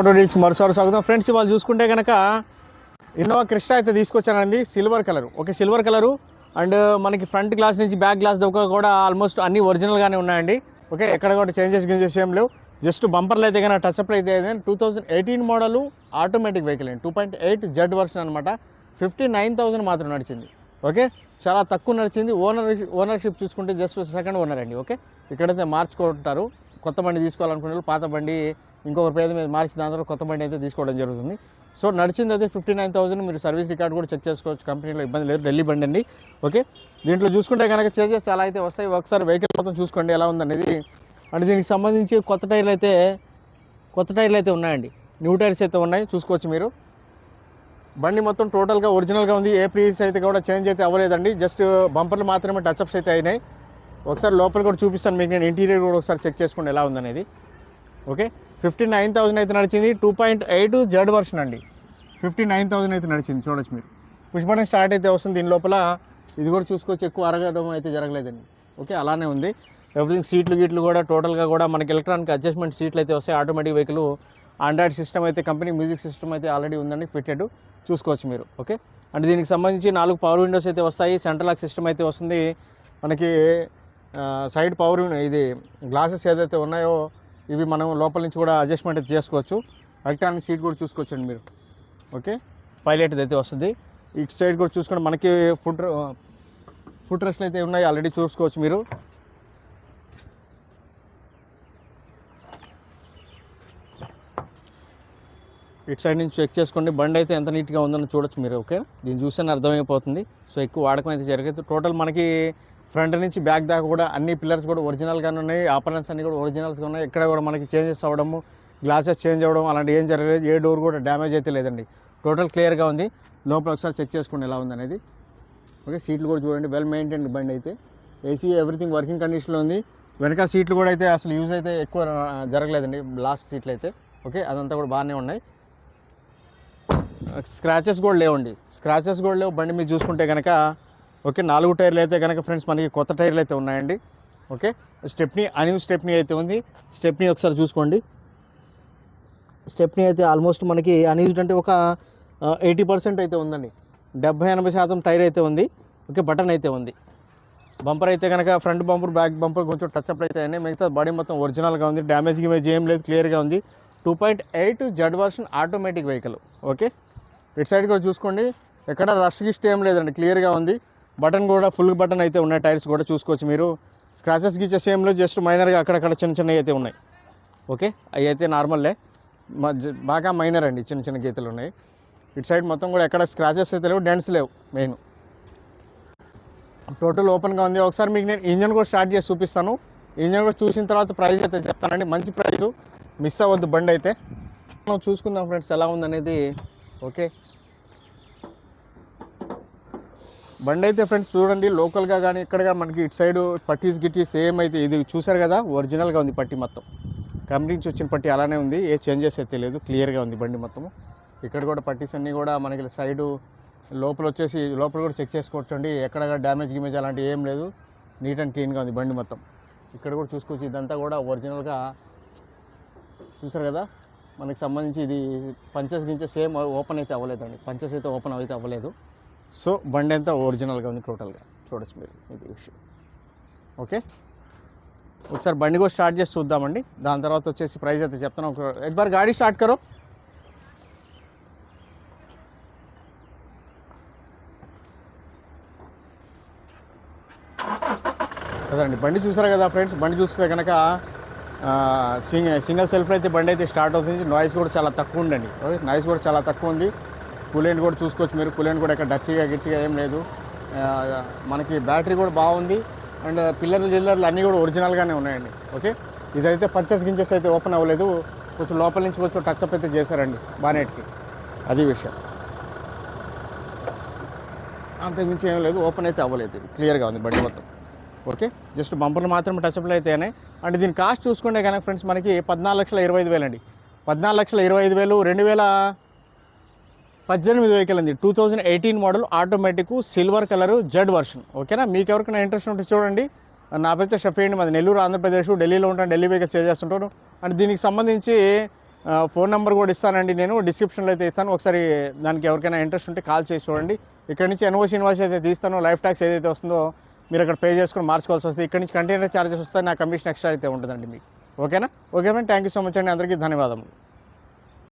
Auto deals మరోసారి స్వాగతం friends. ఇవాళ చూసుకుంటే కనుక ఇన్నోవా క్రిస్టా అయితే తీసుకొచ్చానండి. Silver colour, okay, silver colour. And మనకి ఫ్రంట్ గ్లాస్ నుంచి బ్యాక్ గ్లాస్ దాకా కూడా ఆల్మోస్ట్ అన్ని ఒరిజినల్గానే ఉన్నాయండి. ఓకే, ఎక్కడ కూడా చేంజెస్ ఏం లేవు. జస్ట్ బంపర్లు అయితే కానీ టచ్అప్లు అయితే 2018 మోడల్ ఆటోమేటిక్ వెహికల్ అండి. 2.8 జెడ్ వర్షన్ అనమాట. 59,000 మాత్రం నడిచింది. ఓకే, చాలా తక్కువ నడిచింది. ఓనర్షిప్ చూసుకుంటే జస్ట్ సెకండ్ ఓనర్ అండి. ఓకే, ఇక్కడైతే మార్చుకుంటారు. కొత్త బండి తీసుకోవాలనుకునే పాత బండి ఇంకొక పేద మీద మార్చి దాని తర్వాత కొత్త బండి అయితే తీసుకోవడం జరుగుతుంది. సో నడిచింది అయితే 59,000. మీరు సర్వీస్ రికార్డ్ కూడా చెక్ చేసుకోవచ్చు, కంపెనీలో ఇబ్బంది లేదు. ఢిల్లీ బండి అండి. ఓకే, దీంట్లో చూసుకుంటే కనుక చేంజెస్ చాలా అయితే వస్తాయి. ఒకసారి వెహికల్ మొత్తం చూసుకోండి ఎలా ఉందనేది. అండ్ దీనికి సంబంధించి కొత్త టైర్లు అయితే ఉన్నాయండి. న్యూ టైర్స్ అయితే ఉన్నాయి, చూసుకోవచ్చు మీరు. బండి మొత్తం టోటల్గా ఒరిజినల్గా ఉంది. ఏ ప్రీస్ అయితే కూడా చేంజ్ అయితే అవ్వలేదండి. జస్ట్ బంపర్లు మాత్రమే టచ్అప్స్ అయితే అయినాయి. ఒకసారి లోపల కూడా చూపిస్తాను మీకు. నేను ఇంటీరియర్ కూడా ఒకసారి చెక్ చేసుకోండి ఎలా ఉందనేది. ఓకే, 59,000 అయితే నడిచింది. 2.8 జెడ్ వర్షన్ అండి. 59,000 అయితే నడిచింది. చూడొచ్చు మీరు. పుష్ బటన్ స్టార్ట్ అయితే వస్తుంది. దీని లోపల ఇది కూడా చూసుకోవచ్చు. ఎక్కువ అరగడం అయితే జరగలేదండి. ఓకే, అలానే ఉంది. ఎవ్రీథింగ్ సీట్లు కూడా టోటల్గా కూడా మనకి ఎలక్ట్రానిక్ అడ్జస్ట్మెంట్ సీట్లు అయితే వస్తాయి. Automatic vehicle. ఆండ్రాయిడ్ సిస్టమ్ అయితే కంపెనీ మ్యూజిక్ సిస్టమ్ అయితే ఆల్రెడీ ఉందండి, ఫిట్టెడ్. చూసుకోవచ్చు మీరు. ఓకే, అంటే దీనికి సంబంధించి 4 పవర్ విండోస్ అయితే వస్తాయి. సెంట్రల్ లాక్ సిస్టమ్ అయితే వస్తుంది. మనకి సైడ్ పవర్ ఇది గ్లాసెస్ ఏదైతే ఉన్నాయో ఇవి మనం లోపల నుంచి కూడా అడ్జస్ట్మెంట్ అయితే చేసుకోవచ్చు. ఎలక్ట్రానిక్ సీట్ కూడా చూసుకోవచ్చండి మీరు. ఓకే, పైలట్ అయితే వస్తుంది. ఇటు సైడ్ కూడా చూసుకుంటే మనకి ఫుట్ రెస్ట్లు అయితే ఉన్నాయి, ఆల్రెడీ చూసుకోవచ్చు మీరు. ఇటు సైడ్ నుంచి చెక్ చేసుకోండి. బండి అయితే ఎంత నీట్గా ఉందని చూడొచ్చు మీరు. ఓకే, దీన్ని చూస్తేనే అర్థమైపోతుంది. సో ఎక్కువ వాడకం అయితే జరగదు. టోటల్ మనకి ఫ్రంట్ నుంచి బ్యాక్ దాకా కూడా అన్ని పిల్లర్స్ కూడా ఒరిజినల్గానే ఉన్నాయి. ఆపరెన్స్ అన్నీ కూడా ఒరిజినల్స్గా ఉన్నాయి. ఎక్కడ కూడా మనకి చేంజెస్ అవ్వడము, గ్లాసెస్ చేంజ్ అవ్వడం అలాంటి ఏం జరగలేదు. ఏ డోర్ కూడా డ్యామేజ్ అయితే లేదండి. టోటల్ క్లియర్గా ఉంది. లోపల ఒకసారి చెక్ చేసుకోండి ఎలా ఉందనేది. ఓకే, సీట్లు కూడా చూడండి, వెల్ మెయింటైన్డ్ బండి అయితే. ఏసీ ఎవ్రీథింగ్ వర్కింగ్ కండిషన్లో ఉంది. వెనకాల సీట్లు కూడా అయితే అసలు యూజ్ అయితే ఎక్కువ జరగలేదండి. లాస్ట్ సీట్లు అయితే ఓకే, అదంతా కూడా బాగానే ఉన్నాయి. స్క్రాచెస్ కూడా లేవండి. స్క్రాచెస్ కూడా లేవు బండి మీద చూసుకుంటే కనుక. ఓకే, 4 టైర్లు అయితే కనుక ఫ్రెండ్స్ మనకి కొత్త టైర్లు అయితే ఉన్నాయండి. ఓకే, స్టెప్నీ అయితే ఉంది. స్టెప్నీ ఒకసారి చూసుకోండి. స్టెప్నీ అయితే ఆల్మోస్ట్ మనకి అన్యూజ్డ్ అంటే ఒక 80% అయితే ఉందండి. 70-80% టైర్ అయితే ఉంది. ఓకే, బటన్ అయితే ఉంది. బంపర్ అయితే కనుక ఫ్రంట్ బంపర్ బ్యాక్ బంపర్ కొంచెం టచ్అప్ అయితే అయినాయి. మిగతా బాడీ మొత్తం ఒరిజినల్గా ఉంది. డ్యామేజ్ ఏం లేదు, క్లియర్గా ఉంది. 2.8 Z version automatic vehicle. Okay, ఇటు సైడ్ కూడా చూసుకోండి. ఎక్కడ రష్ గిస్ట్ ఏం లేదండి, క్లియర్గా ఉంది. బటన్ కూడా ఫుల్ బటన్ అయితే ఉన్నాయి. టైర్స్ కూడా చూసుకోవచ్చు మీరు. స్క్రాచెస్ గిచ్చేస్ ఏం లేదు, జస్ట్ మైనర్గా అక్కడక్కడ చిన్నవి అయితే ఉన్నాయి. ఓకే, అవి అయితే నార్మల్లే, బాగా మైనర్ అండి, చిన్న గీతలు ఉన్నాయి. ఇటు సైడ్ మొత్తం కూడా ఎక్కడ స్క్రాచెస్ అయితే లేవు, డెంట్స్ లేవు. మెయిన్ టోటల్ ఓపెన్గా ఉంది. ఒకసారి మీకు నేను ఇంజన్ కూడా స్టార్ట్ చేసి చూపిస్తాను. ఇంజన్ కూడా చూసిన తర్వాత ప్రైస్ అయితే చెప్తానండి. మంచి ప్రైస్, మిస్ అవ్వద్దు బండి అయితే. మనం చూసుకుందాం ఫ్రెండ్స్ ఎలా ఉందనేది. ఓకే, బండి అయితే ఫ్రెండ్స్ చూడండి. లోకల్గా కానీ ఇక్కడగా మనకి ఇటు సైడ్ పట్టీస్ సేమ్ అయితే ఇది చూసారు కదా, ఒరిజినల్గా ఉంది. పట్టి మొత్తం కంపెనీ నుంచి వచ్చిన పట్టి అలానే ఉంది. ఏ చేంజెస్ అయితే లేదు, క్లియర్గా ఉంది బండి మొత్తము. ఇక్కడ కూడా పట్టీస్ అన్నీ కూడా మనకి సైడు లోపల కూడా చెక్ చేసుకోవచ్చండి. ఎక్కడ డ్యామేజ్ అలాంటివి ఏం లేదు. నీట్ అండ్ క్లీన్గా ఉంది బండి మొత్తం. ఇక్కడ కూడా చూసుకోవచ్చు. ఇదంతా కూడా ఒరిజినల్గా చూసారు కదా. మనకి సంబంధించి ఇది పంచెస్ సేమ్ ఓపెన్ అయితే అవ్వలేదండి. పంచెస్ అయితే ఓపెన్ అయితే అవ్వలేదు. సో బండి అంతా ఒరిజినల్గా ఉంది టోటల్గా, చూడొచ్చు మీరు. ఇది విషయం. ఓకే, ఒకసారి బండి కూడా స్టార్ట్ చేసి చూద్దామండి. దాని తర్వాత వచ్చేసి ప్రైస్ అయితే చెప్తాను. एक बार गाड़ी स्टार्ट करो. అదండి బండి చూసారు కదా ఫ్రెండ్స్. బండి చూస్తే కనుక సింగిల్ సెల్ఫ్ అయితే బండి అయితే స్టార్ట్ అవుతుంది. నాయిస్ కూడా చాలా తక్కువ ఉందండి. నాయిస్ కూడా చాలా తక్కువ ఉంది. కూలెంట్ కూడా చూసుకోవచ్చు మీరు. కూలెంట్ కూడా ఇక్కడ గట్టిగా ఏం లేదు. మనకి బ్యాటరీ కూడా బాగుంది. అండ్ పిల్లర్లు అన్నీ కూడా ఒరిజినల్గానే ఉన్నాయండి. ఓకే, ఇదైతే పంచెస్ అయితే ఓపెన్ అవ్వలేదు. కొంచెం లోపల నుంచి కొంచెం టచ్అప్ అయితే చేశారండి బానెట్కి. అది విషయం, అంతకుమించి ఏం లేదు. ఓపెన్ అయితే అవ్వలేదు, క్లియర్గా ఉంది బండి మొత్తం. ఓకే, జస్ట్ బంపర్లు మాత్రమే టచ్అప్లు అయితే అయినాయి. అండ్ దీని కాస్ట్ చూసుకుంటే కనుక ఫ్రెండ్స్ మనకి 14,25,000 అండి. 14,25,000 2018 వెహికల్ అండి. 2018 model automatic silver colour Z version. ఓకేనా, మీకు ఎవరికైనా ఇంట్రెస్ట్ ఉంటే చూడండి. నా పేరు షఫీ అండి. మాది నెల్లూరు ఆంధ్రప్రదేశ్. ఢిల్లీలో ఉంటాను, ఢిల్లీ వెహికల్స్ చేస్తుంటాను. అండ్ దీనికి సంబంధించి ఫోన్ నెంబర్ కూడా ఇస్తానండి, నేను డిస్క్రిప్షన్లో అయితే ఇస్తాను. ఒకసారి దానికి ఎవరికైనా ఇంట్రెస్ట్ ఉంటే కాల్ చేసి చూడండి. ఇక్కడ నుంచి ఎన్ఓసి ఇన్వాయిస్ అయితే తీస్తానో, లైఫ్ ట్యాక్స్ ఏదైతే వస్తుందో మీరు అక్కడ పే చేసుకొని మార్చుకోవాల్సి వస్తుంది. ఇక్కడ నుంచి కంటైనర్ ఛార్జెస్ వస్తాయి, నా కమిషన్ ఎక్స్ట్రా అయితే ఉంటుందండి మీకు. ఓకేనా? Okay friend, thank you so much అండి, అందరికీ ధన్యవాదములు.